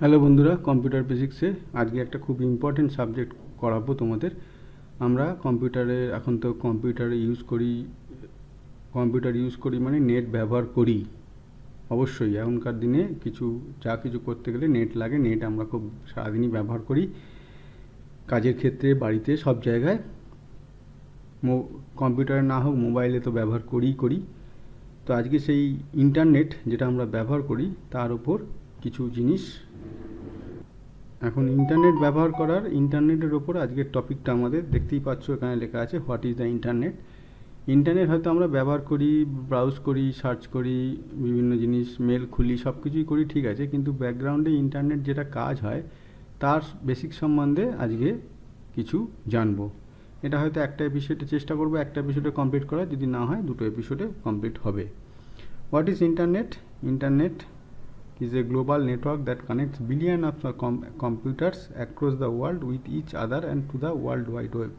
Hello বন্ধুরা, computer বেসিক্সে আজকে একটা খুব ইম্পর্টেন্ট সাবজেক্ট করাবো তোমাদের। আমরা কম্পিউটারে এখন তো কম্পিউটার ইউজ করি মানে নেট ব্যবহার করি। অবশ্যই এখনকার দিনে কিছু করতে গেলে নেট লাগে। নেট আমরা খুব সারাদিনই ব্যবহার করি, কাজের ক্ষেত্রে, বাড়িতে, সব জায়গায়। কম্পিউটারে না হোক মোবাইলে তো ব্যবহার করি। তো আজকে সেই ইন্টারনেট যেটা আমরা ব্যবহার করি তার উপর কিছু জিনিস। এখন ইন্টারনেটের ওপর আজকের টপিকটা আমাদের। দেখতেই পাচ্ছ এখানে লেখা আছে what is the internet. Internet হয়তো আমরা ব্যবহার করি, ব্রাউজ করি, সার্চ করি, বিভিন্ন জিনিস মেল খুলি, সব কিছুই করি, ঠিক আছে। কিন্তু ব্যাকগ্রাউন্ডে ইন্টারনেট যেটা কাজ হয় তার বেসিক সম্বন্ধে আজকে কিছু জানবো। এটা হয়তো একটা এপিসোডে চেষ্টা করবো একটা এপিসোডে কমপ্লিট করার, যদি না হয় দুটো এপিসোডে কমপ্লিট হবে। What is internet? Internet is a global network that connects billions of computers across the world with each other and to the World Wide Web.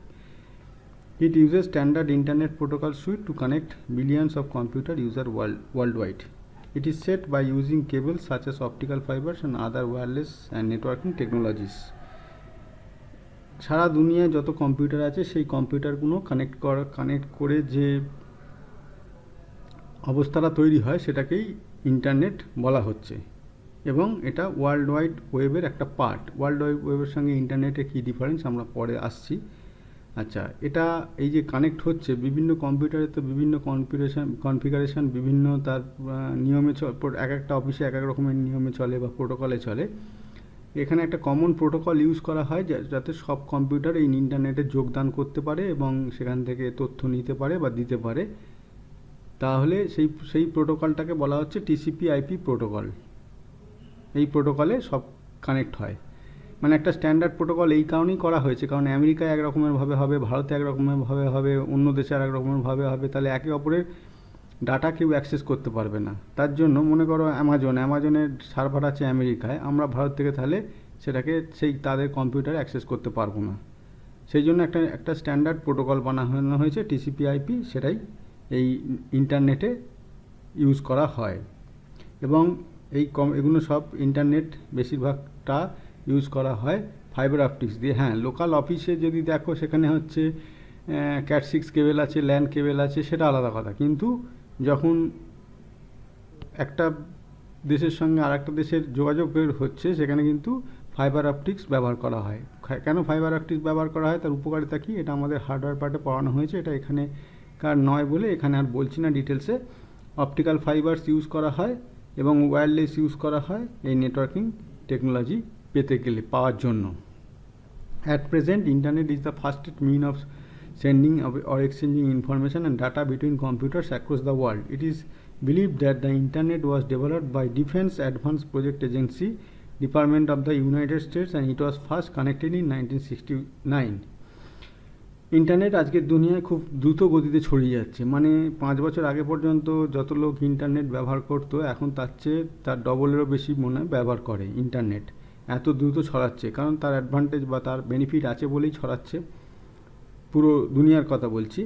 It uses standard Internet Protocol suite to connect billions of computer users worldwide. It is set by using cables such as optical fibers and other wireless and networking technologies. সারা দুনিয়ায় যত computer আছে সেই কম্পিউটারগুলো connect করে যে অবস্থাটা তৈরি হয় সেটাকেই ইন্টারনেট বলা হচ্ছে, এবং এটা ওয়ার্ল্ড ওয়াইড ওয়েবের একটা পার্ট। ওয়ার্ল্ড ওয়াইড ওয়েবের সঙ্গে ইন্টারনেটের কী ডিফারেন্স আমরা পরে আসছি। আচ্ছা, এটা এই যে কানেক্ট হচ্ছে বিভিন্ন কম্পিউটারে, তো বিভিন্ন কনফিগারেশন বিভিন্ন তার নিয়মে এক একটা অফিসে এক এক রকমের নিয়মে চলে বা প্রোটোকলে চলে। এখানে একটা কমন প্রোটোকল ইউজ করা হয় যাতে সব কম্পিউটার এই ইন্টারনেটে যোগদান করতে পারে এবং সেখান থেকে তথ্য নিতে পারে বা দিতে পারে। তাহলে সেই প্রোটোকলটাকে বলা হচ্ছে TCP/IP প্রোটোকল। এই প্রোটোকলে সব কানেক্ট হয়, মানে একটা স্ট্যান্ডার্ড প্রোটোকল। এই কারণেই করা হয়েছে কারণ আমেরিকায় এক রকমেরভাবে হবে, ভারতে এক রকমেরভাবে হবে, অন্য দেশে আর এক রকমেরভাবে হবে। তাহলে একে অপরের ডাটা কেউ অ্যাক্সেস করতে পারবে না। তার জন্য মনে করো অ্যামাজনের সার্ভার আছে আমেরিকায়, আমরা ভারত থেকে তাহলে সেটাকে তাদের কম্পিউটারে অ্যাক্সেস করতে পারবো না। সেই জন্য একটা স্ট্যান্ডার্ড প্রোটোকল বানানো হয়েছে TCP/IP, সেটাই এই ইন্টারনেটে ইউজ করা হয়। এবং এগুলো সব ইন্টারনেট বেশিরভাগটা ইউজ করা হয় ফাইবার অপটিক্স দিয়ে। হ্যাঁ, লোকাল অফিসে যদি দেখো সেখানে হচ্ছে Cat6 কেবেল আছে, ল্যান কেবেল আছে, সেটা আলাদা কথা। কিন্তু যখন একটা দেশের সঙ্গে আর একটা দেশের যোগাযোগ হচ্ছে সেখানে কিন্তু ফাইবার অপটিক্স ব্যবহার করা হয়। কেন ফাইবার অপটিক্স ব্যবহার করা হয়, তার উপকারিতা কী, এটা আমাদের হার্ডওয়্যার পার্টে পড়ানো হয়েছে। এটা এখানে কার নয় বলে এখানে আর বলছি না ডিটেলসে। অপটিক্যাল ফাইবারস ইউজ করা হয় এবং ওয়্যারলেস ইউজ করা হয় এই নেটওয়ার্কিং টেকনোলজি পাওয়ার জন্য। At present, Internet is the fastest means of sending or exchanging information and data between computers across the world. It is believed that the Internet was developed by Defense Advanced Project Agency, Department of the United States, and it was first connected in 1969. Internet আজকের দুনিয়ায় খুব দ্রুত গতিতে ছড়িয়ে যাচ্ছে। মানে 5 বছর আগে পর্যন্ত যত লোক ইন্টারনেট ব্যবহার করতো, এখন তার ডবলেরও বেশি ব্যবহার করে ইন্টারনেট। এত দ্রুত ছড়াচ্ছে কারণ তার অ্যাডভান্টেজ বা তার বেনিফিট আছে বলেই ছড়াচ্ছে। পুরো দুনিয়ার কথা বলছি।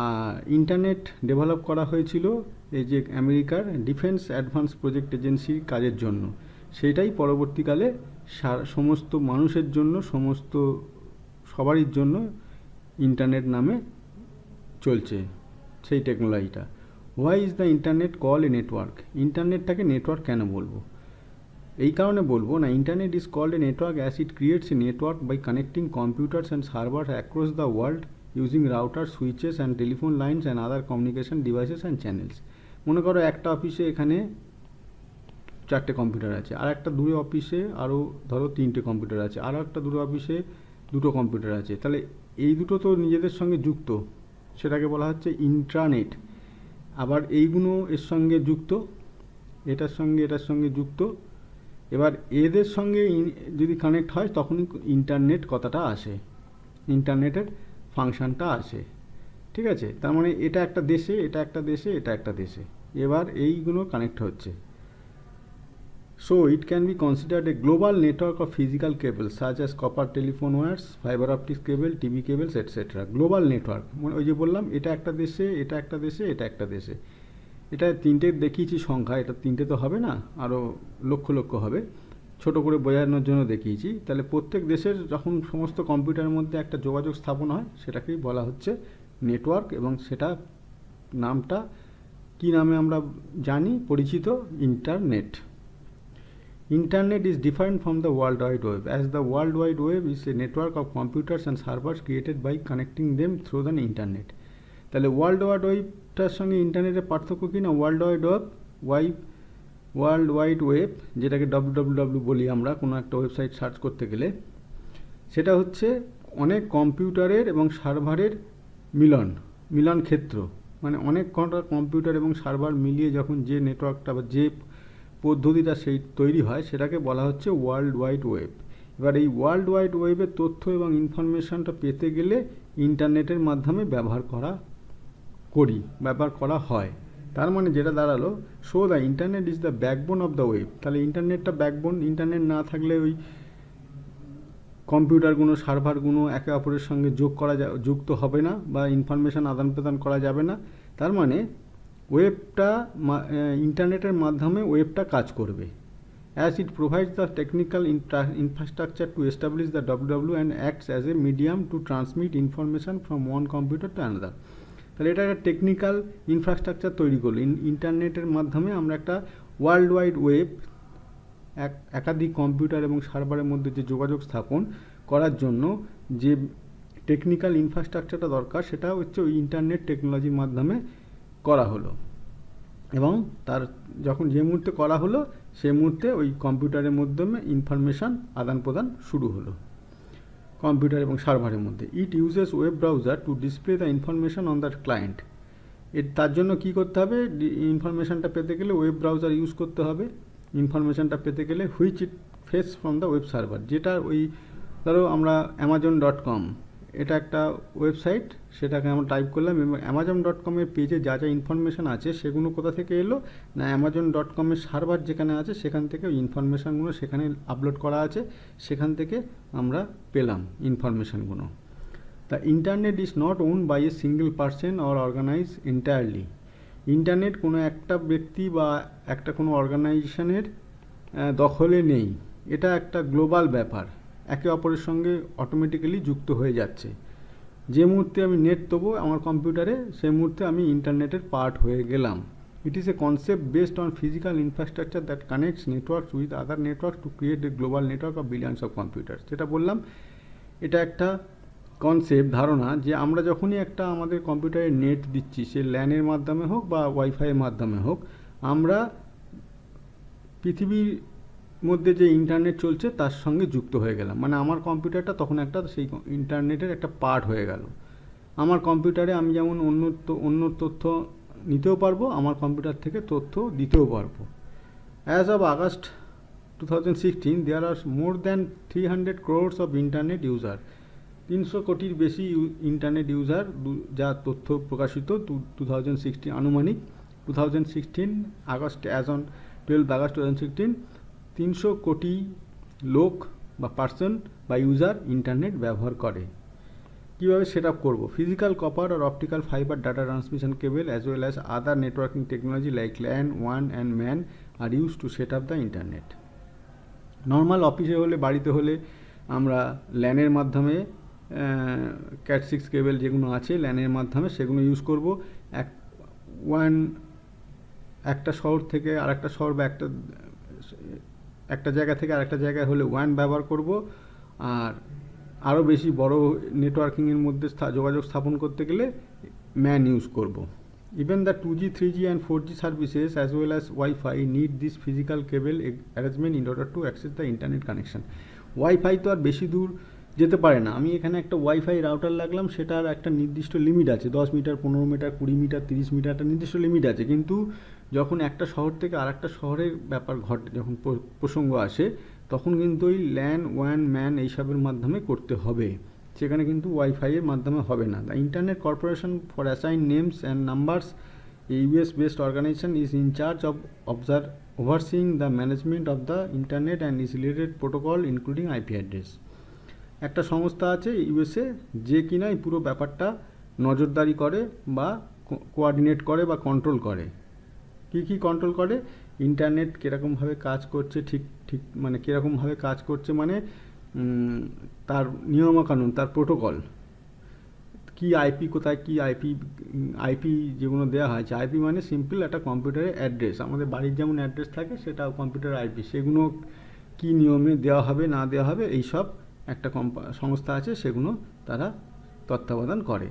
আর ইন্টারনেট ডেভেলপ করা হয়েছিল এই যে আমেরিকার ডিফেন্স অ্যাডভান্স প্রজেক্ট এজেন্সির কাজের জন্য। সেটাই পরবর্তীকালে সমস্ত মানুষের জন্য, সবারই জন্য ইন্টারনেট নামে চলছে সেই টেকনোলজিটা। Why is the internet call a network? ইন্টারনেটটাকে নেটওয়ার্ক কেন বলবো? এই কারণে বলবো না, internet is called a network as it creates a network by connecting computers and servers across the world using router, switches and telephone lines and other communication devices and channels. মনে করো একটা অফিসে এখানে 4টে কম্পিউটার আছে, আর একটা দূরে অফিসে আরও ধরো 3টে কম্পিউটার আছে, আরও একটা দূরে অফিসে 2টো কম্পিউটার আছে। তাহলে এই দুটো তো নিজেদের সঙ্গে যুক্ত, সেটাকে বলা হচ্ছে ইন্ট্রানেট। আবার এইগুলো এর সঙ্গে যুক্ত, এটার সঙ্গে যুক্ত। এবার এদের সঙ্গে যদি কানেক্ট হয় তখনই ইন্টারনেট কথাটা আসে, ইন্টারনেটের ফাংশানটা আসে, ঠিক আছে। তার মানে এটা একটা দেশে, এটা একটা দেশে, এটা একটা দেশে, এবার এইগুলো কানেক্ট হচ্ছে। So it can be considered a global network of physical cables such as copper telephone wires, fiber optic cable, TV cables, etc. Global network, ওই যে বললাম এটা একটা দেশে, এটা একটা দেশে, এটা একটা দেশে। এটা 3টে দেখিয়েছি সংখ্যা, এটা 3টে তো হবে না, আরও লক্ষ লক্ষ হবে। ছোট করে বোঝানোর জন্য দেখিয়েছি। তাহলে প্রত্যেক দেশের যখন সমস্ত কম্পিউটারের মধ্যে একটা যোগাযোগ স্থাপন হয় সেটাকেই বলা হচ্ছে নেটওয়ার্ক, এবং সেটা নামটা কি নামে আমরা জানি পরিচিত, internet. Internet is different from the World Wide Web, as the World Wide Web is a network of computers and servers created by connecting them through the internet. তাহলে ওয়ার্ল্ড ওয়াইড ওয়েবটার সঙ্গে ইন্টারনেটের পার্থক্য কি না, ওয়ার্ল্ড ওয়াইড ওয়েব যেটাকে www বলি আমরা কোনো একটা ওয়েবসাইট সার্চ করতে গেলে, সেটা হচ্ছে অনেক কম্পিউটারের এবং সার্ভারের মিলন ক্ষেত্র। মানে অনেক কটা কম্পিউটার এবং সার্ভার মিলিয়ে যখন যে নেটওয়ার্কটা বা যে পদ্ধতিটা সেই তৈরি হয় সেটাকে বলা হচ্ছে ওয়ার্ল্ড ওয়াইড ওয়েব। এবার এই ওয়ার্ল্ড ওয়াইড ওয়েবের তথ্য এবং ইনফরমেশনটা পেতে গেলে ইন্টারনেটের মাধ্যমে ব্যবহার করা হয়। তার মানে যেটা দাঁড়ালো, so the internet is the backbone of the web. তাহলে ইন্টারনেটটা ব্যাকবোন, ইন্টারনেট না থাকলে ওই কম্পিউটারগুলো সার্ভারগুলো একে অপরের সঙ্গে যুক্ত হবে না বা ইনফরমেশান আদান প্রদান করা যাবে না। তার মানে ওয়েবটা ইন্টারনেটের মাধ্যমে ওয়েবটা কাজ করবে। As it provides the technical infrastructure to establish the WW and acts as a medium to transmit information from one computer to another. তাহলে এটা একটা টেকনিক্যাল ইনফ্রাস্ট্রাকচার তৈরি করলো। ইন্টারনেটের মাধ্যমে আমরা একটা ওয়ার্ল্ড ওয়াইড ওয়েব, একাধিক কম্পিউটার এবং সার্ভারের মধ্যে যে যোগাযোগ স্থাপন করার জন্য যে টেকনিক্যাল ইনফ্রাস্ট্রাকচারটা দরকার সেটা হচ্ছে ওই ইন্টারনেট টেকনোলজির মাধ্যমে করা হলো। এবং তার যখন যে মুহূর্তে করা হলো সেই মুহূর্তে ওই কম্পিউটারের মাধ্যমে ইনফরমেশান আদান প্রদান শুরু হলো কম্পিউটার এবং সার্ভারের মধ্যে। It uses web browser two display the information on the client. তার জন্য কি করতে হবে, ইনফরমেশানটা পেতে গেলে ওয়েব ব্রাউজার ইউজ করতে হবে। ইনফরমেশানটা পেতে গেলে which it face from the web server, যেটা ওই ধরো আমরা amazon.com, এটা একটা ওয়েবসাইট, সেটাকে আমরা টাইপ করলাম এবং amazon.com-এর পেজে যা যা ইনফরমেশান আছে সেগুলো কোথা থেকে এলো না, amazon.com-এর সার্ভার যেখানে আছে সেখান থেকে ওই ইনফরমেশানগুলো সেখানে আপলোড করা আছে, সেখান থেকে আমরা পেলাম ইনফরমেশানগুলো। The internet is not own by a single person or organise entirely. Internet কোনো একটা ব্যক্তি বা একটা কোনো অর্গানাইজেশনের দখলে নেই, এটা একটা গ্লোবাল ব্যাপার, একে অপরের সঙ্গে অটোমেটিক্যালি যুক্ত হয়ে যাচ্ছে। যে মুহূর্তে আমি নেট দেবো আমার কম্পিউটারে সেই মুহূর্তে আমি ইন্টারনেটের পার্ট হয়ে গেলাম। It is a concept based on physical infrastructure that connects networks with other network to create a global network of billions of computer. যেটা বললাম, এটা একটা কনসেপ্ট, ধারণা, যে আমরা যখনই একটা আমাদের কম্পিউটারে নেট দিচ্ছি, সে ল্যানের মাধ্যমে হোক বা ওয়াইফাইয়ের মাধ্যমে হোক, আমরা পৃথিবীর মধ্যে যে ইন্টারনেট চলছে তার সঙ্গে যুক্ত হয়ে গেলাম। মানে আমার কম্পিউটারটা তখন একটা সেই ইন্টারনেটের একটা পার্ট হয়ে গেল। আমার কম্পিউটারে আমি যেমন অন্য তথ্য নিতেও পারবো, আমার কম্পিউটার থেকে তথ্য দিতেও পারবো। As of August 2016 there are more than 300 crores of internet user. 300 কোটির বেশি ইন্টারনেট ইউজার, যা তথ্য প্রকাশিত 2016 আনুমানিক 2016 আগস্ট, অ্যাজ অন 12 আগস্ট 2016 300 কোটি লোক বা পার্সন বা ইউজার ইন্টারনেট ব্যবহার করে। কীভাবে সেট আপ করবো? ফিজিক্যাল কপার আর optical fibre data transmission cable as well as other networking technology like LAN, WAN and MAN are use to set up the internet. Normal অফিসে হলে, বাড়িতে হলে আমরা ল্যানের মাধ্যমে ক্যাট 6 কেবল যেগুলো আছে ল্যানের মাধ্যমে সেগুলো ইউজ করব। একটা শহর থেকে আরেকটা শহর বা একটা জায়গা থেকে আরেকটা জায়গায় হলে WAN ব্যবহার করব। আর আরও বেশি বড় নেটওয়ার্কিংয়ের মধ্যে যোগাযোগ স্থাপন করতে গেলে MAN ইউজ করব। Even the 2G, 3G and 4G services as well as wifi need this physical cable arrangement in order to access the internet connection. Wifi তো আর বেশি দূর যেতে পারে না। আমি এখানে একটা ওয়াইফাই রাউটার লাগলাম, সেটার একটা নির্দিষ্ট লিমিট আছে, 10 মিটার, 15 মিটার, 20 মিটার, 30 মিটার, একটা নির্দিষ্ট লিমিট আছে। কিন্তু যখন একটা শহর থেকে আরেকটা শহরের ব্যাপার ঘটে, যখন প্রসঙ্গ আসে, তখন কিন্তু ওই LAN, WAN, MAN এইসবের মাধ্যমে করতে হবে, সেখানে কিন্তু ওয়াইফাইয়ের মাধ্যমে হবে না। The internet corporation for assign names and numbers, a US-based organization, is in charge of overseeing the management of the internet and its related protocol including IP address. একটা সংস্থা আছে USA যে কিনা এই পুরো ব্যাপারটা নজরদারি করে বা কোঅর্ডিনেট করে বা কন্ট্রোল করে। কী কন্ট্রোল করে? ইন্টারনেট কীরকমভাবে কাজ করছে, ঠিক ঠিক মানে কীরকমভাবে কাজ করছে, মানে তার নিয়মকানুন, তার প্রোটোকল, কি আইপি কোথায়, কি আইপি যেগুলো দেওয়া হয়েছে। আইপি মানে সিম্পল একটা কম্পিউটারের অ্যাড্রেস, আমাদের বাড়ির যেমন অ্যাড্রেস থাকে সেটাও কম্পিউটারের আইপি। সেগুলো কি নিয়মে দেওয়া হবে না দেওয়া হবে এইসব একটা সংস্থা আছে, সেগুলো তারা তত্ত্বাবধান করে।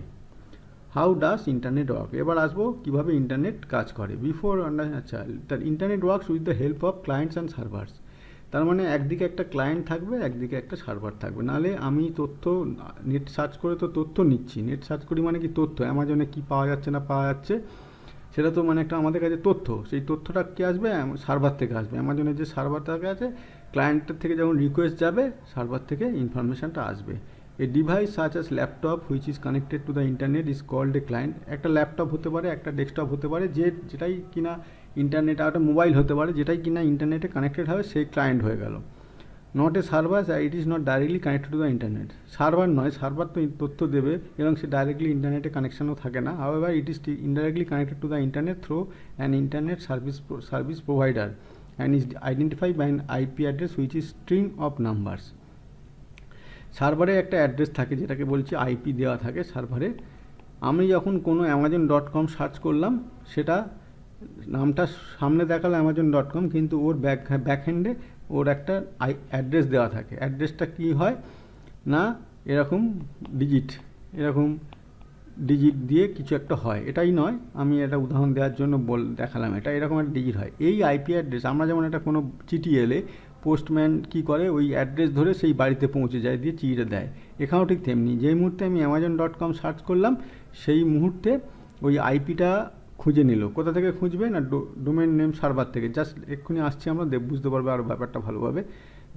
How does internet work? এবার আসবো কীভাবে ইন্টারনেট কাজ করে। আচ্ছা, তার internet works with the help of clients and servers. তার মানে একদিকে একটা ক্লায়েন্ট থাকবে, একদিকে একটা সার্ভার থাকবে। নাহলে আমি নেট সার্চ করে তো তথ্য নিচ্ছি, নেট সার্চ করি মানে কি তথ্য, অ্যামাজনে কি পাওয়া যাচ্ছে না পাওয়া যাচ্ছে সেটা তো মানে একটা আমাদের কাছে তথ্য। সেই তথ্যটা কি আসবে? সার্ভার থেকে আসবে। অ্যামাজনের যে সার্ভার থেকে আছে, ক্লায়েন্টের থেকে যখন রিকোয়েস্ট যাবে, সার্ভার থেকে ইনফরমেশানটা আসবে। A device such as laptop which is connected to the internet is called a client. একটা ল্যাপটপ হতে পারে, একটা ডেস্কটপ হতে পারে, যেটাই কিনা ইন্টারনেট, আর একটা মোবাইল হতে পারে, যেটাই কিনা ইন্টারনেটে কানেক্টেড হবে সেই ক্লায়েন্ট হয়ে গেল। Not a server, it is not directly connected to the internet. Server নয়, সার্ভার তো তথ্য দেবে এবং সে ডাইরেক্টলি ইন্টারনেটে কানেকশানও থাকে না। However it is indirectly connected to the internet through an internet service provider and is identified by an IP address which is string of numbers. সার্ভারে একটা অ্যাড্রেস থাকে, যেটাকে বলছি আইপি দেওয়া থাকে সার্ভারে। আমি যখন কোনো amazon.com সার্চ করলাম, সেটা নামটা সামনে দেখালো amazon.com, কিন্তু ওর ব্যাকহ্যান্ডে ওর একটা অ্যাড্রেস দেওয়া থাকে। অ্যাড্রেসটা কী হয় না, এরকম ডিজিট দিয়ে কিছু একটা হয়। এটাই নয়, আমি এটা উদাহরণ দেওয়ার জন্য দেখালাম, এটা এরকম একটা ডিজিট হয়। এই আইপি অ্যাড্রেস, আমরা যেমন একটা কোনো চিঠি এলে পোস্টম্যান কী করে, ওই অ্যাড্রেস ধরে সেই বাড়িতে পৌঁছে যায়, দিয়ে চিঠিটা দেয়। এখানেও ঠিক তেমনি, যেই মুহূর্তে আমি amazon.com সার্চ করলাম, সেই মুহূর্তে ওই আইপিটা খুঁজে নিল। কোথা থেকে খুঁজবে না, ডোমেন নেম সার্ভার থেকে। জাস্ট এক্ষুনি আসছি, আমরা বুঝতে পারবো আর ব্যাপারটা ভালোভাবে।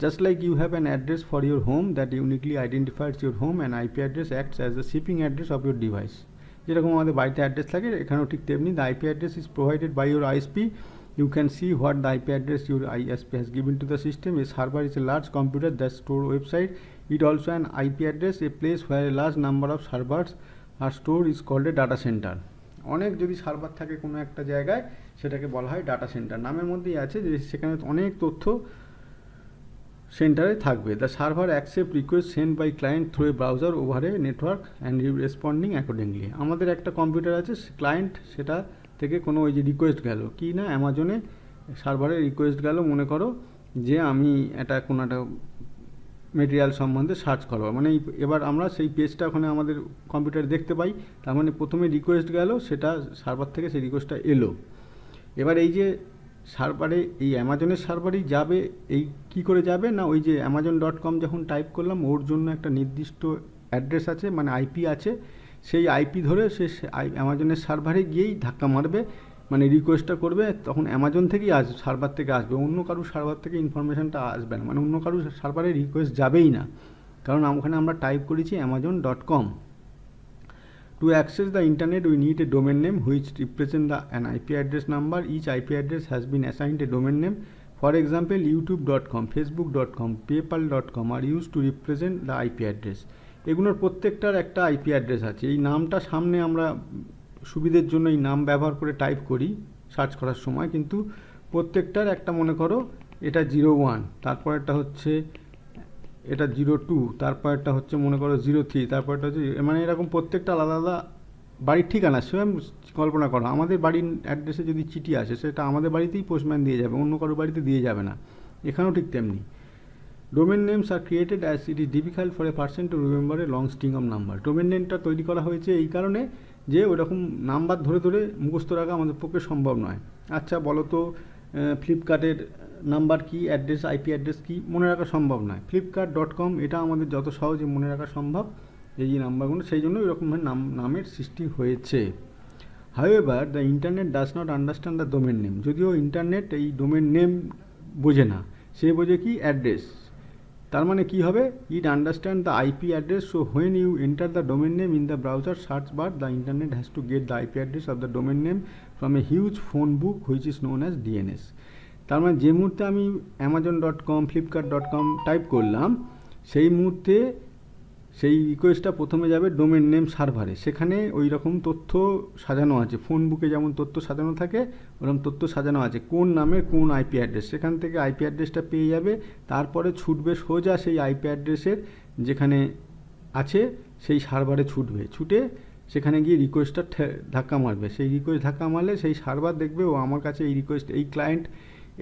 Just like you have an address for your home that uniquely identifies your home, an IP address acts as the shipping address of your device. যেরকম আমাদের বাড়িতে অ্যাড্রেস থাকে, এখানেও ঠিক তেমনি। The IP address is provided by your ISP. You can see what the IP address your ISP has given to the system. A server is a large computer that store website. It also an IP address, a place where a large number of servers are stored is called a data center. অনেক যদি server থাকে কোনো একটা জায়গায়, সেটাকে বলা হয় data centre. নামের মধ্যেই আছে যে সেখানে অনেক তথ্য সেন্টারে থাকবে। The server accept request send by client through a browser over a network and responding accordingly. আমাদের একটা কম্পিউটার আছে, ক্লায়েন্ট সেটা থেকে কোনো ওই যে রিকোয়েস্ট গেল কি না, অ্যামাজনে সার্ভারে রিকোয়েস্ট গেল, মনে করো যে আমি কোনো একটা মেটেরিয়াল সম্বন্ধে সার্চ করবো, মানে এবার আমরা সেই পেজটা ওখানে আমাদের কম্পিউটারে দেখতে পাই। তার মানে প্রথমে রিকোয়েস্ট গেল, সেটা সার্ভার থেকে সেই রিকোয়েস্টটা এলো। এবার এই যে সার্ভারে, এই অ্যামাজনের সার্ভারেই যাবে, এই কি করে যাবে না, ওই যে amazon.com যখন টাইপ করলাম, ওর জন্য একটা নির্দিষ্ট অ্যাড্রেস আছে, মানে আইপি আছে। সেই আইপি ধরে সে অ্যামাজনের সার্ভারে গিয়েই ধাক্কা মারবে, মানে রিকোয়েস্টটা করবে, তখন অ্যামাজন থেকেই সার্ভার থেকে আসবে, অন্য কারোর সার্ভার থেকে ইনফরমেশানটা আসবে না, মানে অন্য কারোর সার্ভারে রিকোয়েস্ট যাবেই না, কারণ ওখানে আমরা টাইপ করেছি amazon.com। To access the internet, we need a domain name which represents an IP address number. Each IP address has been assigned a domain name. For example, youtube.com, facebook.com, paypal.com are used to represent the IP address. এগুলোর প্রত্যেকটার একটা IP address আছে। এই নামটা সামনে আমরা সুবিধের জন্য এই নাম ব্যবহার করে টাইপ করি সার্চ করার সময়, কিন্তু প্রত্যেকটার একটা, মনে করো এটা 01, তারপরেরটা হচ্ছে এটা 02, তারপরটা হচ্ছে মনে করো 03, তারপরটা হচ্ছে, মানে এরকম প্রত্যেকটা আলাদা আলাদা বাড়ির ঠিকানা। সেরকম কল্পনা করো, আমাদের বাড়ির অ্যাড্রেসে যদি চিঠি আসে, সেটা আমাদের বাড়িতেই পোস্টম্যান দিয়ে যাবে, অন্য কারোর বাড়িতে দিয়ে যাবে না। এখানেও ঠিক তেমনি। Domain names R created as it is difficult for a person to remember a long string of number. Domain নেমটা তৈরি করা হয়েছে এই কারণে যে ওইরকম নাম্বার ধরে ধরে মুখস্থ রাখা আমাদের পক্ষে সম্ভব নয়। আচ্ছা বলো তো, ফ্লিপকার্টের নাম্বার কি, অ্যাড্রেস, আইপি অ্যাড্রেস কি, মনে রাখা সম্ভব নয়। flipkart.com এটা আমাদের যত সহজে মনে রাখা সম্ভব এই নাম্বারগুলো, সেই জন্য এরকমভাবে নামের সৃষ্টি হয়েছে। However the internet does not understand the domain name. যদিও ইন্টারনেট এই ডোমেন নেম বোঝে না, সে বোঝে কি, অ্যাড্রেস। তার মানে কি হবে, it understand the IP address. So when you enter the domain name in the browser search bar, the internet has to get the IP address of the domain name from a huge phone book which is known as DNS. তার মানে যে মুহূর্তে আমি amazon.com, flipkart.com type করলাম, সেই মুহূর্তে সেই রিকোয়েস্টটা প্রথমে যাবে ডোমেন নেম সার্ভারে, সেখানে ওই রকম তথ্য সাজানো আছে, ফোন বুকে যেমন তথ্য সাজানো থাকে ওরকম তথ্য সাজানো আছে, কোন নামের কোন আইপি অ্যাড্রেস, সেখান থেকে আইপি অ্যাড্রেসটা পেয়ে যাবে। তারপরে ছুটবে সোজা সেই আইপি অ্যাড্রেসের যেখানে আছে সেই সার্ভারে ছুটবে, ছুটে সেখানে গিয়ে রিকোয়েস্টটা ধাক্কা মারবে। সেই রিকোয়েস্ট ধাক্কা মারলে সেই সার্ভার দেখবে ও আমার কাছে এই রিকোয়েস্ট,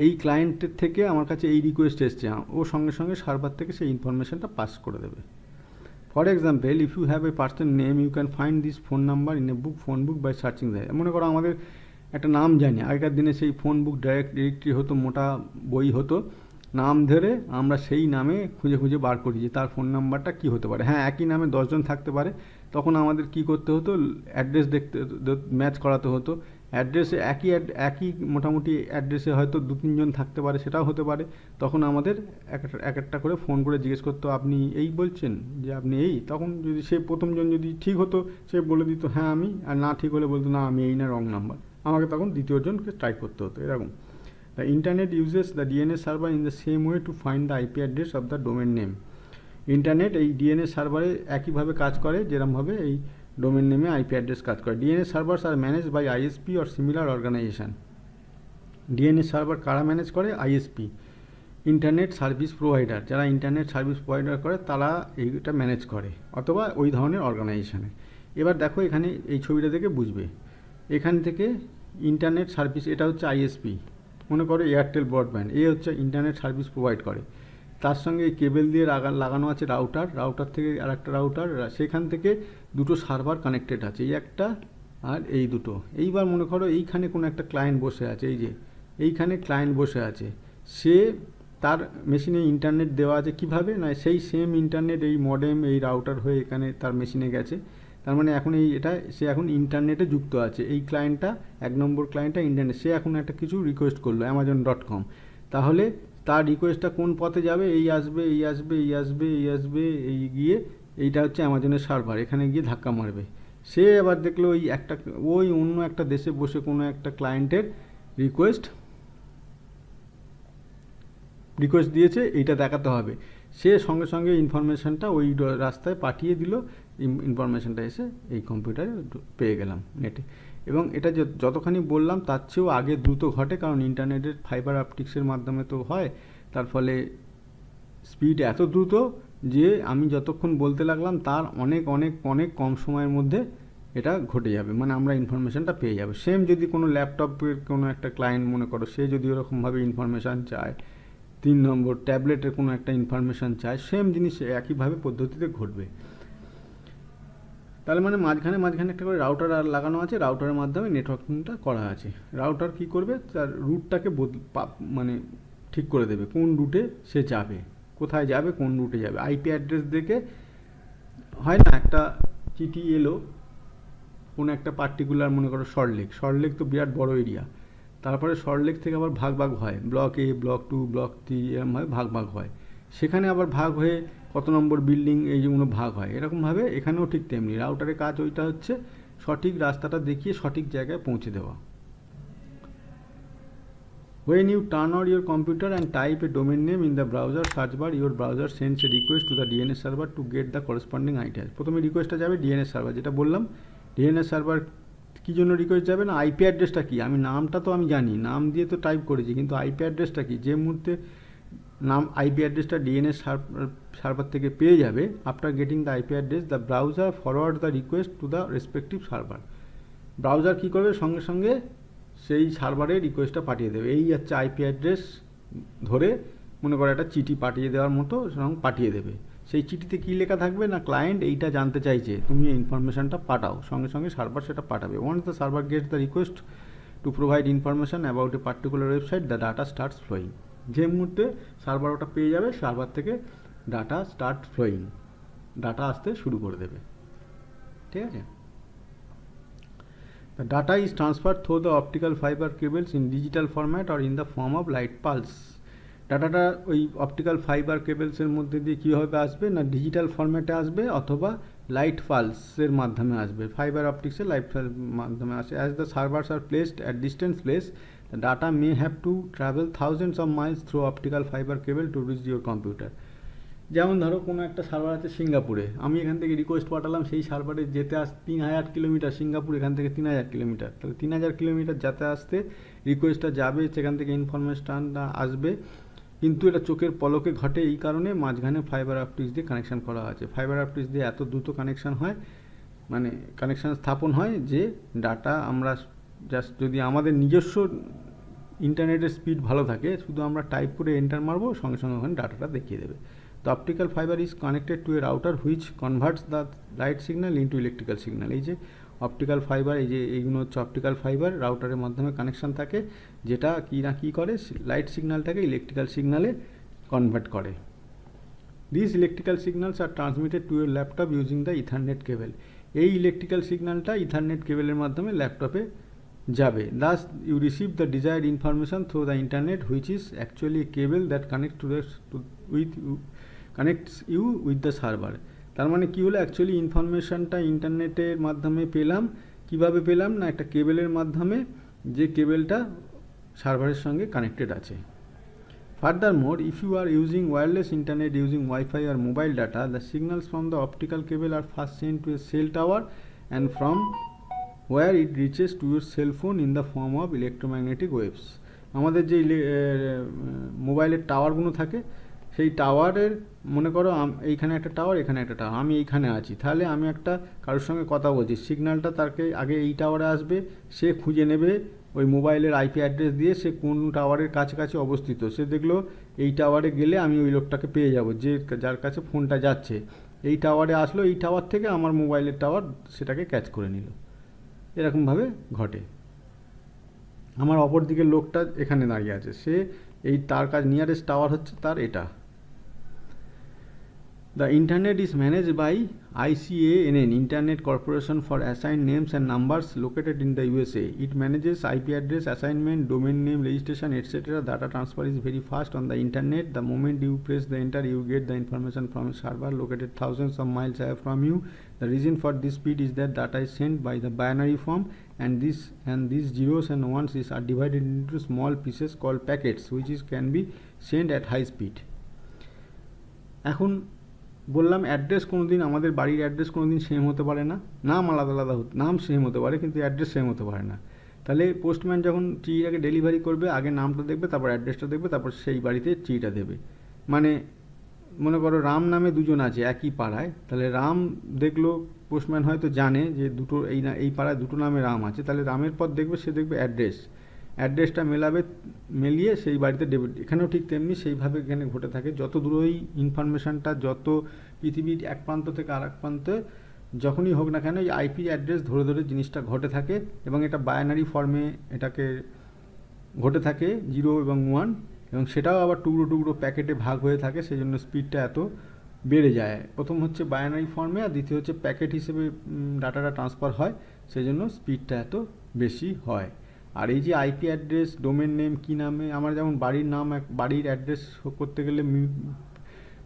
এই ক্লায়েন্টের থেকে আমার কাছে এই রিকোয়েস্ট এসছে, ও সঙ্গে সঙ্গে সার্ভার থেকে সেই ইনফরমেশনটা পাস করে দেবে। For example, if you have a person name, you can find this phone number in a phone book by searching the. মনে করো আমাদের একটা নাম জানি, আগেকার দিনে সেই ফোন বুক ডিরেক্টরি হতো, মোটা বই হতো, নাম ধরে আমরা সেই নামে খুঁজে খুঁজে বার করি যে তার ফোন নাম্বারটা কী হতে পারে। হ্যাঁ, একই নামে 10 জন থাকতে পারে, তখন আমাদের কি করতে হতো, অ্যাড্রেস দেখতে ম্যাচ করাতে হতো। অ্যাড্রেসে একই মোটামুটি অ্যাড্রেসে হয়তো 2-3 জন থাকতে পারে, সেটাও হতে পারে। তখন আমাদের এক একটা করে ফোন করে জিজ্ঞেস করতো, আপনি এই বলছেন যে আপনি এই, তখন যদি সে প্রথমজন যদি ঠিক হতো সে বলে দিত হ্যাঁ আমি, আর না ঠিক হলে বলতো না আমি এই না, রং নাম্বার। আমাকে তখন দ্বিতীয়জনকে ট্রাই করতে হতো এরকম। The internet uses the DNS server in the same way to find the IP address of the domain name. Internet এই ডিএনএস সার্ভারে একইভাবে কাজ করে যেরকমভাবে এই ডোমেন নেমে আইপি অ্যাড্রেস কাজ করে। DNS servers are manage by ISP or similar organisation. DNS server কারা ম্যানেজ করে? আইএসপি, ইন্টারনেট সার্ভিস প্রোভাইডার, যারা ইন্টারনেট সার্ভিস প্রোভাইডার করে তারা এইটা ম্যানেজ করে, অথবা ওই ধরনের অর্গানাইজেশনে। এবার দেখো এখানে এই ছবিটা দেখে বুঝবে, এখান থেকে ইন্টারনেট সার্ভিস, এটা হচ্ছে আইএসপি, মনে করো এয়ারটেল ব্রডব্যান্ড, এ হচ্ছে ইন্টারনেট সার্ভিস প্রোভাইড করে। তার সঙ্গে এই কেবল দিয়ে লাগানো আছে রাউটার থেকে আর একটা রাউটার, সেখান থেকে দুটো সার্ভার কানেক্টেড আছে, এই একটা আর এই দুটো। এইবার মনে করো এইখানে কোনো একটা ক্লায়েন্ট বসে আছে, এই যে এইখানে ক্লায়েন্ট বসে আছে, সে তার মেশিনে ইন্টারনেট দেওয়া আছে কিভাবে না, সেই সেম ইন্টারনেট এই মডেম এই রাউটার হয়ে এখানে তার মেশিনে গেছে। তার মানে এখন সে এখন ইন্টারনেটে যুক্ত আছে। এই ক্লায়েন্টটা, 1 নম্বর ক্লায়েন্টটা ইন্টারনেট, সে এখন একটা কিছু রিকোয়েস্ট করলো amazon.com, তাহলে তার রিকোয়েস্টটা কোন পথে যাবে? এই আসবে, এই আসবে, এই আসবে, এই আসবে, এই গিয়ে এইটা হচ্ছে অ্যামাজনের সার্ভার, এখানে গিয়ে ধাক্কা মারবে। সে আবার দেখলো ওই অন্য একটা দেশে বসে কোনো একটা ক্লায়েন্টের রিকোয়েস্ট দিয়েছে, এইটা দেখাতে হবে। সে সঙ্গে সঙ্গে ইনফরমেশানটা ওই রাস্তায় পাঠিয়ে দিল, ইনফরমেশানটা এসে এই কম্পিউটারে পেয়ে গেলাম নেটে। এবং এটা যতখানি বললাম তার চেয়েও আগে দ্রুত ঘটে, কারণ ইন্টারনেটের ফাইবার অপটিক্সের মাধ্যমে তো হয়, তার ফলে স্পিড এত দ্রুত যে আমি যতক্ষণ বলতে লাগলাম তার অনেক অনেক অনেক কম সময়ের মধ্যে এটা ঘটে যাবে, মানে আমরা ইনফরমেশানটা পেয়ে যাবো। সেম যদি কোনো ল্যাপটপের কোনো একটা ক্লায়েন্ট মনে করো, সে যদি ওরকমভাবে ইনফরমেশান চায়, 3 নম্বর ট্যাবলেটের কোনো একটা ইনফরমেশান চায়, সেম জিনিস একইভাবে পদ্ধতিতে ঘটবে। তাহলে মানে মাঝখানে একটা করে রাউটার আর লাগানো আছে, রাউটারের মাধ্যমে নেটওয়ার্কিংটা করা আছে। রাউটার কি করবে, তার রুটটাকে মানে ঠিক করে দেবে, কোন রুটে সে যাবে, কোথায় যাবে, কোন রুটে যাবে। আইপি অ্যাড্রেস দেখে হয় না, একটা চিঠি এলো কোনো একটা পার্টিকুলার, মনে করো সল্টলেক তো বিরাট বড় এরিয়া, তারপরে সল্টলেক থেকে আবার ভাগ হয়, ব্লক এ, ব্লক 2, ব্লক 3, এরকমভাবে ভাগ হয়। সেখানে আবার ভাগ হয়ে কত নম্বর বিল্ডিং, এই যেগুলো ভাগ হয়, এরকমভাবে এখানেও ঠিক তেমনি রাউটারের কাজ ওইটা হচ্ছে সঠিক রাস্তাটা দেখিয়ে সঠিক জায়গায় পৌঁছে দেওয়া। When you turn on your computer and type a domain name in the browser search bar, your browser sends a request to the DNS server to get the corresponding IP address. প্রথমে রিকোয়েস্টটা যাবে DNS server, যেটা বললাম DNS server কী জন্য request যাবে না, IP অ্যাড্রেসটা কী, আমি নামটা তো আমি জানি, নাম দিয়ে তো টাইপ করেছি, কিন্তু আইপি অ্যাড্রেসটা কী, যে মুহূর্তে আইপি অ্যাড্রেসটা ডিএনএস সার্ভার থেকে পেয়ে যাবে, after getting the IP address the browser forward the request to the respective server. Browser কী করবে, সঙ্গে সঙ্গে সেই সার্ভারে রিকোয়েস্টটা পাঠিয়ে দেবে। এই হচ্ছে আইপি অ্যাড্রেস ধরে মনে করো একটা চিঠি পাঠিয়ে দেওয়ার মতো সেরকম পাঠিয়ে দেবে। সেই চিঠিতে কী লেখা থাকবে না, ক্লায়েন্ট এইটা জানতে চাইছে, তুমি এই ইনফরমেশানটা পাঠাও, সঙ্গে সঙ্গে সার্ভার সেটা পাঠাবে। Once the server gets the request to provide information about a particular website, the data starts flowing. যে মুহূর্তে সার্ভার ওটা পেয়ে যাবে, সার্ভার থেকে ডাটা স্টার্ট ফ্লোয়িং, ডাটা আসতে শুরু করে দেবে। ঠিক আছে? The data is transferred through the optical fiber cables in digital format or in the form of light pulse. ডাটাটা ওই অপটিক্যাল ফাইবার কেবলসের মধ্যে দিয়ে কীভাবে আসবে না, ডিজিটাল ফরম্যাটে আসবে অথবা লাইট পালসের মাধ্যমে আসবে। ফাইবার অপটিক্সের লাইট মাধ্যমে আসে। As the servers R placed at distance place, the data may have to travel thousands of miles through optical fiber cable to reach your computer. যেমন ধরো কোনো একটা সার্ভার আছে সিঙ্গাপুরে, আমি এখান থেকে রিকোয়েস্ট পাঠালাম, সেই সার্ভারে যেতে 3000 কিলোমিটার, সিঙ্গাপুর এখান থেকে 3000 কিলোমিটার, তাহলে 3000 কিলোমিটার যেতে আসতে রিকোয়েস্টটা যাবে, সেখান থেকে ইনফরমেশনটা আসবে, কিন্তু এটা চোখের পলকে ঘটে এই কারণে মাঝখানে ফাইবার অপটিক্স দিয়ে কানেকশান করা আছে। ফাইবার অপটিক্স দিয়ে এত দ্রুত কানেকশান হয়, মানে কানেকশান স্থাপন হয় যে ডাটা আমরা জাস্ট যদি আমাদের নিজস্ব ইন্টারনেটের স্পিড ভালো থাকে, শুধু আমরা টাইপ করে এন্টার মারবো, সঙ্গে সঙ্গে ওখানে ডাটাটা দেখিয়ে দেবে। তো optical fibre is connected two A router which converts the light signal into electrical signal. এই যে অপটিক্যাল ফাইবার, এই যে এইগুলো হচ্ছে অপটিক্যাল ফাইবার, রাউটারের মাধ্যমে কানেকশান থাকে, যেটা কী না কী করে, লাইট সিগন্যালটাকে ইলেকট্রিক্যাল সিগন্যালে কনভার্ট করে। This electrical signals are transmitted to a laptop using the ethernet cable. এই ইলেকট্রিক্যাল সিগন্যালটা ইথারনেট কেবলের মাধ্যমে ল্যাপটপে যাবে। Thus you receive the desired information through the internet, which is actually a cable that connects you with the server. তার মানে কী হলো, actually ইনফরমেশানটা ইন্টারনেটের মাধ্যমে পেলাম। কিভাবে পেলাম না, একটা কেবলের মাধ্যমে, যে কেবলটা সার্ভারের সঙ্গে কানেক্টেড আছে। Furthermore, if you are using wireless internet using Wi-Fi or mobile data, the signals from the optical cable are first sent to a cell tower and from where it reaches to your cell phone in the form of electromagnetic waves. আমাদের যে মোবাইলের টাওয়ারগুলো থাকে, সেই টাওয়ারের, মনে করো এইখানে একটা টাওয়ার, এখানে একটা টাওয়ার, আমি এইখানে আছি, তাহলে আমি একটা কারোর সঙ্গে কথা বলছি, সিগন্যালটা তাকে আগে এই টাওয়ারে আসবে, সে খুঁজে নেবে ওই মোবাইলের আইপি অ্যাড্রেস দিয়ে সে কোন টাওয়ারের কাছাকাছি অবস্থিত, সে দেখলো এই টাওয়ারে গেলে আমি ওই লোকটাকে পেয়ে যাব, যে যার কাছে ফোনটা যাচ্ছে, এই টাওয়ারে আসলো, এই টাওয়ার থেকে আমার মোবাইলের টাওয়ার সেটাকে ক্যাচ করে নিল। এরকমভাবে ঘটে। আমার অপর দিকের লোকটা এখানে দাঁড়িয়ে আছে, সে এই তার কাছে নিয়ারেস্ট টাওয়ার হচ্ছে তার এটা। The internet is managed by ICANN, Internet Corporation for Assigned Names and Numbers, located in the USA. It manages IP address assignment, domain name registration, etc. Data transfer is very fast on the internet. The moment you press the enter, you get the information from a server located thousands of miles away from you. The reason for this speed is that data is sent by the binary form, and these zeros and ones are divided into small pieces called packets, which can be sent at high speed. এখন বললাম address কোনো দিন, আমাদের বাড়ির address কোনো দিন same হতে পারে না, নাম আলাদা আলাদা নাম সেম হতে পারে, কিন্তু অ্যাড্রেস সেম হতে পারে না। তাহলে পোস্টম্যান যখন চিঠিটাকে ডেলিভারি করবে, আগে নামটা দেখবে, তারপর অ্যাড্রেসটা দেখবে, তারপর সেই বাড়িতে চিঠিটা দেবে। মানে মনে করো রাম নামে দুজন আছে একই পাড়ায়, তাহলে রাম দেখলো, পোস্টম্যান হয়তো জানে যে দুটো এই পাড়ায় দুটো নামে রাম আছে, তাহলে রামের পর দেখবে, সে দেখবে অ্যাড্রেসটা মিলিয়ে সেই বাড়িতে দেবে। এখানেও ঠিক তেমনি সেইভাবে এখানে ঘটে থাকে। যত দূরই ইনফরমেশানটা, যত পৃথিবীর এক প্রান্ত থেকে আর এক প্রান্তে যখনই হোক না কেন, এই আইপি অ্যাড্রেস ধরে ধরে জিনিসটা ঘটে থাকে, এবং এটা বায়ানারি ফর্মে এটাকে ঘটে থাকে 0 এবং 1, এবং সেটাও আবার টুকরো টুকরো প্যাকেটে ভাগ হয়ে থাকে, সেই জন্য স্পিডটা এত বেড়ে যায়। প্রথম হচ্ছে বায়ানারি ফর্মে, আর দ্বিতীয় হচ্ছে প্যাকেট হিসেবে ডাটাটা ট্রান্সফার হয়, সেই জন্য স্পিডটা এত বেশি হয়। আর এই যে আইপি অ্যাড্রেস, ডোমেন নেম, কী নামে, আমার যেমন বাড়ির নাম, বাড়ির অ্যাড্রেস করতে গেলে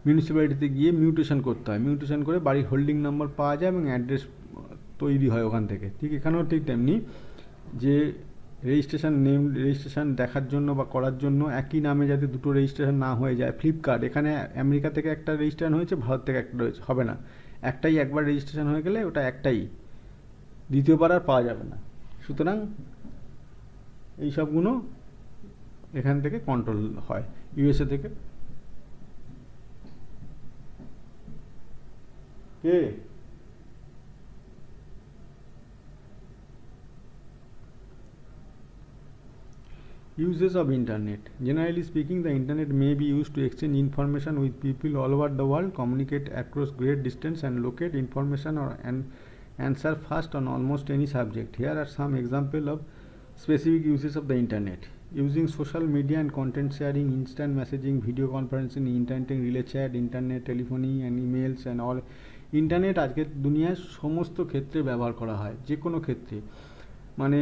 মিউনিসিপ্যালিটিতে গিয়ে মিউটেশন করতে হয়, মিউটেশন করে বাড়ির হোল্ডিং নাম্বার পাওয়া যায় এবং অ্যাড্রেস তৈরি হয় ওখান থেকে। ঠিক এখানেও ঠিক তেমনি, যে রেজিস্ট্রেশন দেখার জন্য বা করার জন্য একই নামে যাতে দুটো রেজিস্ট্রেশন না হয়ে যায়। ফ্লিপকার্ট, এখানে আমেরিকা থেকে একটা রেজিস্ট্রেশন হয়েছে, ভারত থেকে একটা হবে না, একটাই একবার রেজিস্ট্রেশন হয়ে গেলে ওটা একটাই, দ্বিতীয়বার আর পাওয়া যাবে না। সুতরাং এই সবগুলো এখান থেকে কন্ট্রোল হয়, ইউএসএ থেকে। কে Uses of internet. Generally speaking, the internet may be used to exchange information with people all over the world, communicate across great distance, and locate information or answer fast on almost any subject. Here are some examples of specific uses of the internet. Using social media and content sharing, instant messaging, video conferencing, internet relay chat, internet telephony and emails and all. Internet আজকের দুনিয়ায় সমস্ত ক্ষেত্রে ব্যবহার করা হয়, যে কোনো ক্ষেত্রে, মানে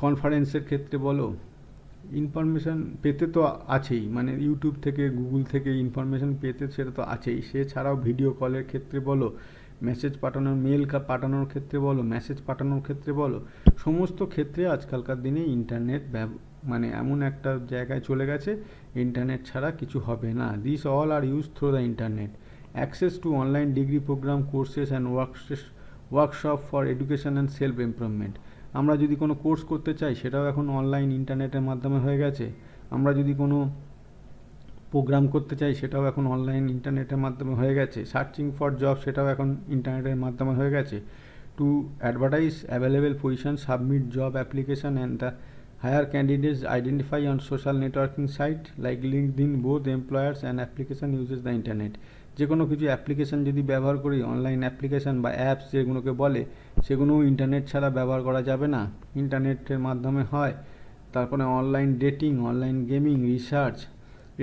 কনফারেন্সের ক্ষেত্রে বলো, ইনফরমেশান পেতে তো আছেই, মানে ইউটিউব থেকে, গুগল থেকে ইনফরমেশান পেতে সেটা তো আছেই, সে ছাড়াও ভিডিও কলের ক্ষেত্রে বলো, মেসেজ পাঠানোর, পাঠানোর ক্ষেত্রে বলো, মেসেজ পাঠানোর ক্ষেত্রে বলো, সমস্ত ক্ষেত্রে আজকালকার দিনে ইন্টারনেট মানে এমন একটা জায়গায় চলে গেছে, ইন্টারনেট ছাড়া কিছু হবে না। This all are use through the internet. Access to online degree programme, courses and workshop for education and self improvement. আমরা যদি কোনো কোর্স করতে চাই সেটাও এখন অনলাইন ইন্টারনেটের মাধ্যমে হয়ে গেছে। আমরা যদি কোনো প্রোগ্রাম করতে চাই সেটাও এখন অনলাইন ইন্টারনেটের মাধ্যমে হয়ে গেছে। সার্চিং ফর জব সেটাও এখন ইন্টারনেটের মাধ্যমে হয়ে গেছে। To advertise available position, submit job application and the hire candidates identify on social networking site like LinkedIn, both employers and application uses the internet. যে কোনো কিছু অ্যাপ্লিকেশান যদি ব্যবহার করি, অনলাইন অ্যাপ্লিকেশান বা অ্যাপস যেগুলোকে বলে, সেগুলোও ইন্টারনেট ছাড়া ব্যবহার করা যাবে না, ইন্টারনেটের মাধ্যমে হয়। তারপরে online dating, online gaming, research,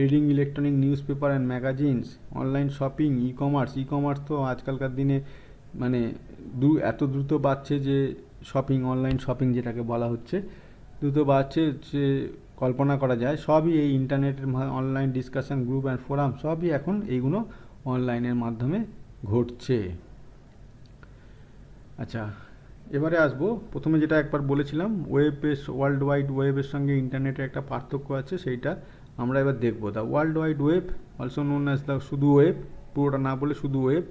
reading electronic news paper and magazines, online shopping, e commerce তো আজকালকার দিনে মানে এত দ্রুত বাড়ছে যে অনলাইন শপিং যেটাকে বলা হচ্ছে, দ্রুত বাড়ছে যে কল্পনা করা যায়। সবই এই ইন্টারনেটের online discussion group and forum, সবই এখন এইগুলো অনলাইনের মাধ্যমে ঘটছে। আচ্ছা, এবারে আসবো, প্রথমে যেটা একবার বলেছিলাম ওয়েব বেস, ওয়ার্ল্ড ওয়াইড ওয়েবের সঙ্গে ইন্টারনেটের একটা পার্থক্য আছে, সেইটা আমরা এবার দেখবো। The world wide web, also known as the শুধু ওয়েব, পুরোটা না বলে শুধু web,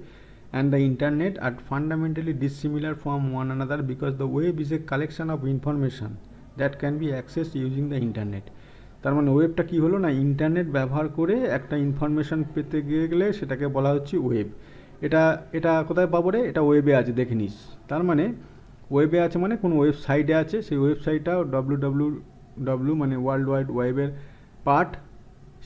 and the internet are fundamentally dissimilar from one another because the web is a collection of information that can be accessed using the internet. তার মানে ওয়েবটা কী হলো না, internet ব্যবহার করে একটা ইনফরমেশান পেতে গেলে সেটাকে বলা হচ্ছে ওয়েব। এটা কোথায় পাবো রে, এটা ওয়েবে আছে দেখে নিস। তার মানে ওয়েবে আছে মানে কোনো ওয়েবসাইটে আছে, সেই ওয়েবসাইটটা www মানে ওয়ার্ল্ড ওয়াইড ওয়েবের পার্ট।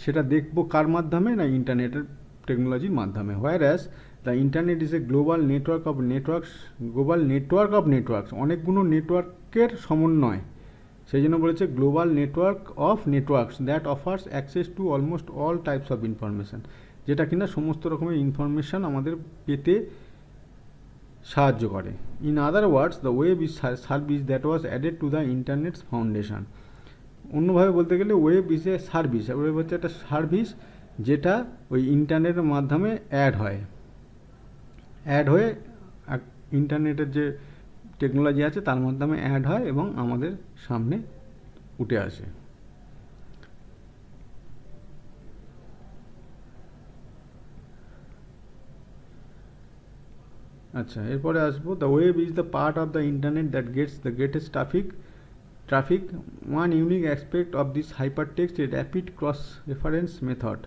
সেটা দেখবো কার মাধ্যমে না, ইন্টারনেটের টেকনোলজির মাধ্যমে। Whereas the internet is a global network of networks, অনেকগুলো নেটওয়ার্কের সমন্বয়, সেই জন্য বলেছে global network of networks that offers access to almost all types of information, যেটা কিনা সমস্ত রকমের ইনফরমেশান আমাদের পেতে সাহায্য করে। In other words, the web is service that was added to the internet's foundation. অন্যভাবে বলতে গেলে web is a service, web হচ্ছে একটা সার্ভিস যেটা ওই ইন্টারনেটের মাধ্যমে অ্যাড হয়ে ইন্টারনেটের যে টেকনোলজি আছে তার মাধ্যমে অ্যাড হয় এবং আমাদের সামনে উঠে আসে। আচ্ছা, এরপরে আসবো, the web is the part of the internet that Gates the greatest traffic. One unique aspect of this hypertext is rapid cross-reference method.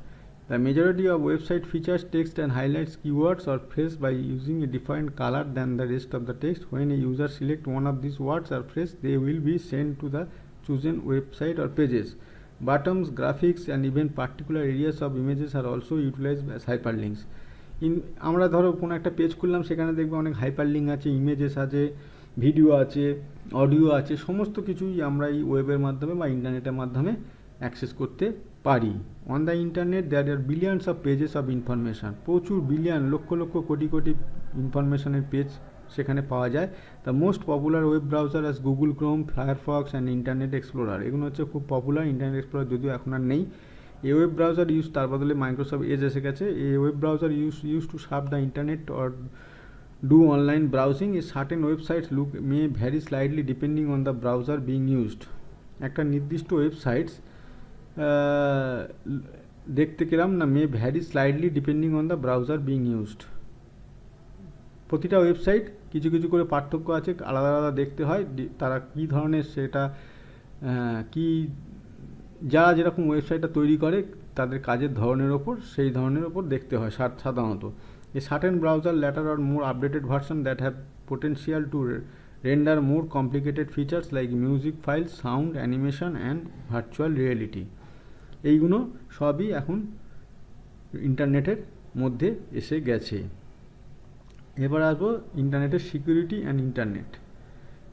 The majority of website features text and highlights keywords or phrase by using a different color than the rest of the text. When a user selects one of these words or phrase, they will be sent to the chosen website or pages. Buttons, graphics and even particular areas of images are also utilized as hyperlinks. আমরা ধরো কোনো একটা page খুললাম, সেখানে দেখবে অনেক hyperlink আছে, images আছে, ভিডিও আছে, অডিও আছে, সমস্ত কিছুই আমরা এই ওয়েবের মাধ্যমে বা ইন্টারনেটের মাধ্যমে অ্যাক্সেস করতে পারি। On the internet there are billions of pages of information, প্রচুর বিলিয়ন, লক্ষ লক্ষ কোটি কোটি ইনফরমেশানের পেজ সেখানে পাওয়া যায়। The most popular web browser as Google Chrome, Firefox and Internet Explorer, এগুলো হচ্ছে খুব পপুলার। ইন্টারনেট এক্সপ্লোরার যদিও এখন আর নেই। এ ওয়েব ব্রাউজার ইউজ, তার বদলে মাইক্রোসফট এজ এসে গেছে। A web browser use to serve the internet or do online browsing. A certain websites look may vary slightly depending on the browser being used. একটা নির্দিষ্ট websites দেখতে কিরম না, may vary slightly depending on the browser being used. প্রতিটা website কিছু কিছু করে পার্থক্য আছে, আলাদা আলাদা দেখতে হয় তারা কী ধরনের, সেটা কি যারা যেরকম ওয়েবসাইটটা তৈরি করে তাদের কাজের ধরনের ওপর, সেই ধরনের ওপর দেখতে হয় সাধারণত। A certain browser later or more updated version that have potential to render more complicated features like music files, sound, animation and virtual reality. এইগুলো সবই এখন ইন্টারনেটের মধ্যে এসে গেছে। এবার আসবো ইন্টারনেটের security and internet.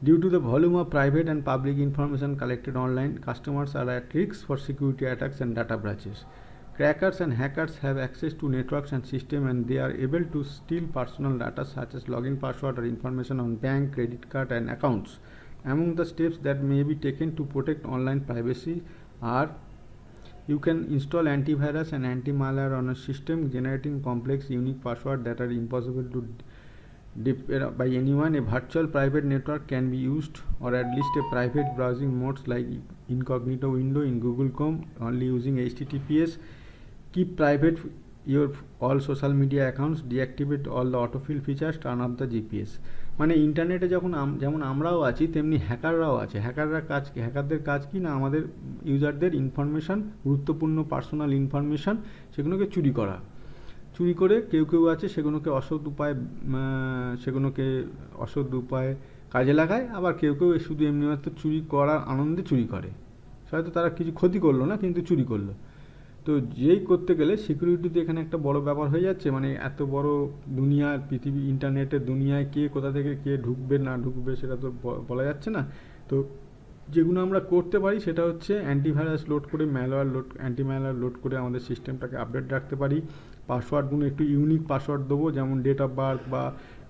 Due to the volume of private and public information collected online, customers are at risk for security attacks and data breaches. Crackers and hackers have access to networks and systems, and they are able to steal personal data such as login password or information on bank, credit card and accounts. Among the steps that may be taken to protect online privacy are: you can install antivirus and anti-malware on a system, generating complex unique passwords that are impossible to by anyone. A virtual private network can be used, or at least a private browsing modes like incognito window in Google Chrome, only using HTTPS. Keep private your all social media accounts, deactivate all the autofill features, turn off the GPS. মানে ইন্টারনেটে যখন যেমন আমরাও আছি তেমনি হ্যাকাররাও আছে। হ্যাকারদের কাজ কি না, আমাদের ইউজারদের ইনফরমেশান, গুরুত্বপূর্ণ পার্সোনাল ইনফরমেশান সেগুলোকে চুরি করে কেউ আছে সেগুলোকে অসৎ উপায়ে কাজে লাগায়, আবার কেউ শুধু এমনি মাত্র চুরি করার আনন্দে চুরি করে। হয়তো তারা কিছু ক্ষতি করলো না, কিন্তু চুরি করলো। তো যেই করতে গেলে সিকিউরিটিতে এখানে একটা বড় ব্যাপার হয়ে যাচ্ছে। মানে এত বড় দুনিয়ার পৃথিবী, ইন্টারনেটের দুনিয়ায় কে কোথা থেকে কে ঢুকবে না ঢুকবে সেটা তো বলা যাচ্ছে না। তো যেগুলো আমরা করতে পারি সেটা হচ্ছে অ্যান্টিভাইরাস লোড করে, অ্যান্টিম্যালওয়্যার লোড করে আমাদের সিস্টেমটাকে আপডেট রাখতে পারি। পাসওয়ার্ডগুলো একটু ইউনিক পাসওয়ার্ড দেবো, যেমন ডেট অফ বার্থ বা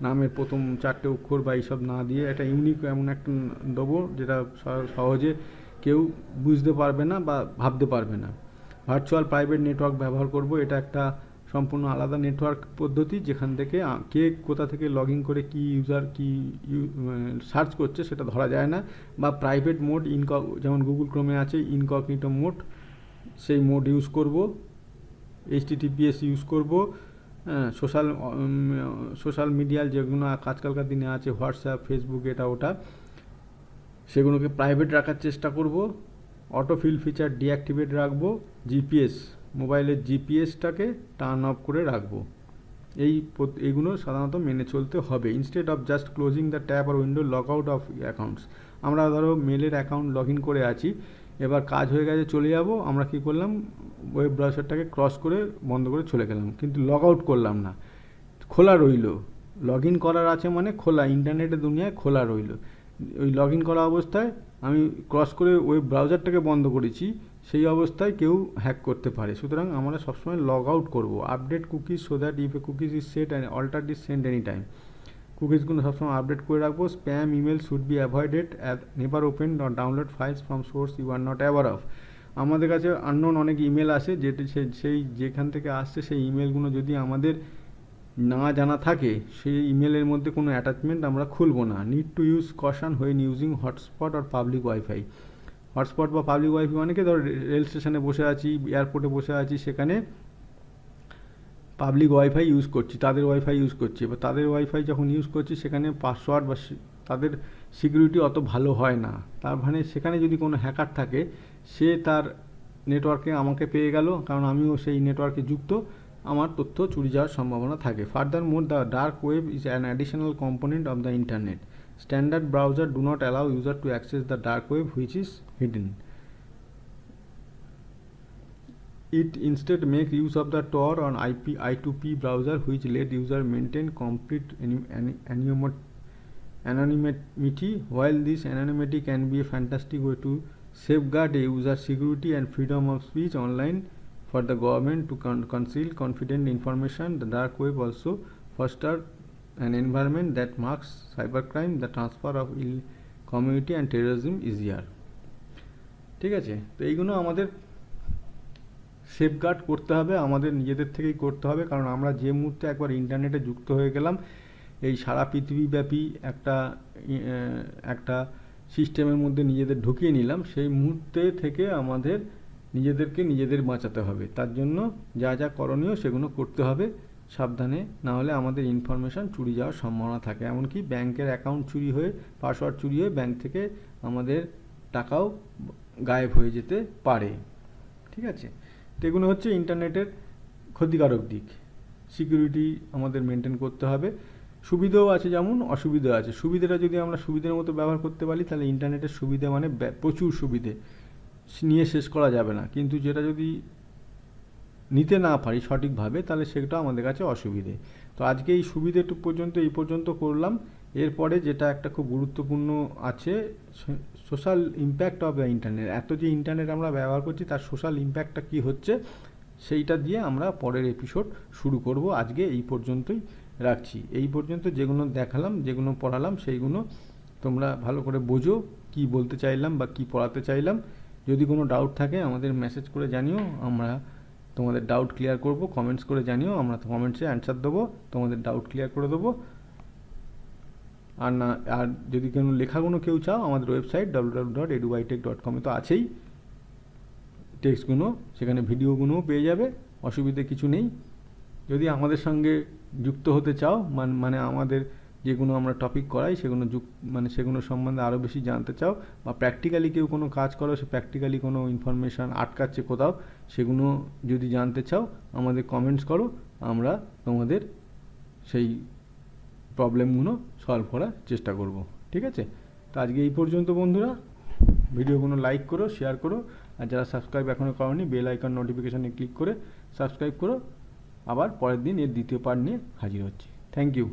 নামের প্রথম 4টে অক্ষর বা এইসব না দিয়ে একটা ইউনিক এমন একটা দেবো যেটা সহজে কেউ বুঝতে পারবে না বা ভাবতে পারবে না। ভার্চুয়াল প্রাইভেট নেটওয়ার্ক ব্যবহার করব। এটা একটা সম্পূর্ণ আলাদা নেটওয়ার্ক পদ্ধতি, যেখান থেকে কে কোথা থেকে লগ ইন করে কি ইউজার সার্চ করছে সেটা ধরা যায় না। বা প্রাইভেট মোড যেমন গুগল ক্রোমে আছে ইনকগনিটো মোড, সেই মোড ইউজ করব। HTTPS ইউজ করব। সোশ্যাল মিডিয়ার যেগুলো আজকালকার দিনে আছে হোয়াটসঅ্যাপ, ফেসবুক, এটা ওটা, সেগুলোকে প্রাইভেট রাখার চেষ্টা করব। অটোফিল ফিচার ডিঅ্যাক্টিভেট রাখবো। মোবাইলের জিপিএসটাকে টার্ন অফ করে রাখবো। এইগুলো সাধারণত মেনে চলতে হবে। Instead of just closing the tab আর window, log out of accounts. আমরা ধরো মেলের অ্যাকাউন্ট লগ ইন করে আছি, এবার কাজ হয়ে গেছে চলে যাব, আমরা কি করলাম, ওয়েব ব্রাউজারটাকে ক্রস করে বন্ধ করে চলে গেলাম, কিন্তু লগ আউট করলাম না, খোলা রইল। লগ ইন করার আছে মানে খোলা, ইন্টারনেটের দুনিয়ায় খোলা রইল। ওই লগ ইন করা অবস্থায় আমি ক্রস করে ওয়েব ব্রাউজারটাকে বন্ধ করেছি, সেই অবস্থায় কেউ হ্যাক করতে পারে। সুতরাং আমরা সবসময় লগ আউট করবো। Update cookies so that if a cookies is set and alter is send any time. কুকিজগুলো সবসময় আপডেট করে রাখবো। Spam email should be avoided, never open or download files from source you are not aware of. আমাদের কাছে unknown অনেক email আসে, যেখান থেকে আসছে সেই ইমেলগুলো যদি আমাদের না জানা থাকে, সেই ইমেলের মধ্যে কোনো অ্যাটাচমেন্ট আমরা খুলবো না। Need to use caution when using hotspot or public wifi. Hotspot বা পাবলিক ওয়াইফাই অনেকে ধর রেল স্টেশনে বসে আছি, এয়ারপোর্টে বসে আছি, সেখানে পাবলিক ওয়াইফাই ইউজ করছি, তাদের ওয়াইফাই ইউজ করছি। এবার তাদের ওয়াইফাই যখন ইউজ করছি সেখানে পাসওয়ার্ড বা তাদের সিকিউরিটি অত ভালো হয় না। তার মানে সেখানে যদি কোনো হ্যাকার থাকে, সে তার নেটওয়ার্কে আমাকে পেয়ে গেল, কারণ আমিও সেই নেটওয়ার্কে যুক্ত, আমার তথ্য চুরি যাওয়ার সম্ভাবনা থাকে। ফার্দারমোর, the dark web is an additional component of the internet. Standard browser do not allow user to access the dark web, which is hidden. It instead makes use of the Tor or I2P browser, which let user maintain complete anonymity. While this anonymity can be a fantastic way to safeguard a user's security and freedom of speech online for the government to conceal confidential information, the dark web also fosters an environment that marks cybercrime, the transfer of community and terrorism easier. ঠিক আছে, তো এইগুলো আমাদের safeguard করতে হবে, আমাদের নিজেদের থেকেই করতে হবে। কারণ আমরা যে মুহূর্তে একবার ইন্টারনেটে যুক্ত হয়ে গেলাম, এই সারা পৃথিবীব্যাপী একটা সিস্টেমের মধ্যে নিজেদের ঢুকিয়ে নিলাম, সেই মুহূর্তে থেকে আমাদের নিজেদের বাঁচাতে হবে। তার জন্য যা যা করণীয় সেগুলো করতে হবে সাবধানে, না হলে আমাদের ইনফরমেশান চুরি যাওয়ার সম্ভাবনা থাকে। এমনকি ব্যাংকের অ্যাকাউন্ট চুরি হয়ে, পাসওয়ার্ড চুরি হয়ে ব্যাংক থেকে আমাদের টাকাও গায়েব হয়ে যেতে পারে। ঠিক আছে, তো এগুলো হচ্ছে ইন্টারনেটের ক্ষতিকারক দিক। সিকিউরিটি আমাদের মেনটেন করতে হবে। সুবিধাও আছে যেমন অসুবিধাও আছে। সুবিধাটা যদি আমরা সুবিধার মতো ব্যবহার করতে পারি, তাহলে ইন্টারনেটের সুবিধা মানে প্রচুর সুবিধে নিয়ে শেষ করা যাবে না। কিন্তু যেটা যদি নিতে না পারি সঠিকভাবে, তাহলে সেটা আমাদের কাছে অসুবিধে। তো আজকে এই সুবিধেটু এই পর্যন্ত করলাম। এরপরে যেটা একটা খুব গুরুত্বপূর্ণ আছে, social impact of the internet. এত যে ইন্টারনেট আমরা ব্যবহার করছি তার সোশ্যাল ইম্প্যাক্টটা কী হচ্ছে, সেইটা দিয়ে আমরা পরের এপিসোড শুরু করব। আজকে এই পর্যন্তই রাখছি। এই পর্যন্ত যেগুলো দেখালাম, যেগুলো পড়ালাম, সেইগুলো তোমরা ভালো করে বোঝো কি বলতে চাইলাম বা কি পড়াতে চাইলাম। যদি কোনো ডাউট থাকে আমাদের মেসেজ করে জানিও, আমরা তোমাদের ডাউট ক্লিয়ার করব। কমেন্টস করে জানিও, আমরা কমেন্টসে অ্যান্সার দেবো, তোমাদের ডাউট ক্লিয়ার করে দেবো। আর না, আর যদি কোনো লেখাগুলো কেউ চাও, আমাদের ওয়েবসাইট www.edubytech.com তো আছেই টেক্সটগুলো, সেখানে ভিডিওগুলোও পেয়ে যাবে, অসুবিধে কিছু নেই। যদি আমাদের সঙ্গে যুক্ত হতে চাও, মানে আমাদের যেগুলো আমরা টপিক করাই সেগুলো মানে সেগুলো সম্বন্ধে আরও বেশি জানতে চাও, বা প্র্যাকটিক্যালি কেউ কোনো কাজ করো, সে প্র্যাকটিক্যালি কোনো ইনফরমেশান আটকাচ্ছে কোথাও, সেগুলো যদি জানতে চাও আমাদের কমেন্টস করো, আমরা তোমাদের সেই প্রবলেমগুলো সলভ করার চেষ্টা করব। ঠিক আছে, তো আজকে এই পর্যন্ত বন্ধুরা। ভিডিওগুলো লাইক করো, শেয়ার করো, আর যারা সাবস্ক্রাইব এখনও করোনি বেল আইকন নোটিফিকেশানে ক্লিক করে সাবস্ক্রাইব করো। আবার পরের দিন এর দ্বিতীয় পার্ট নিয়ে হাজির হচ্ছি। Thank you.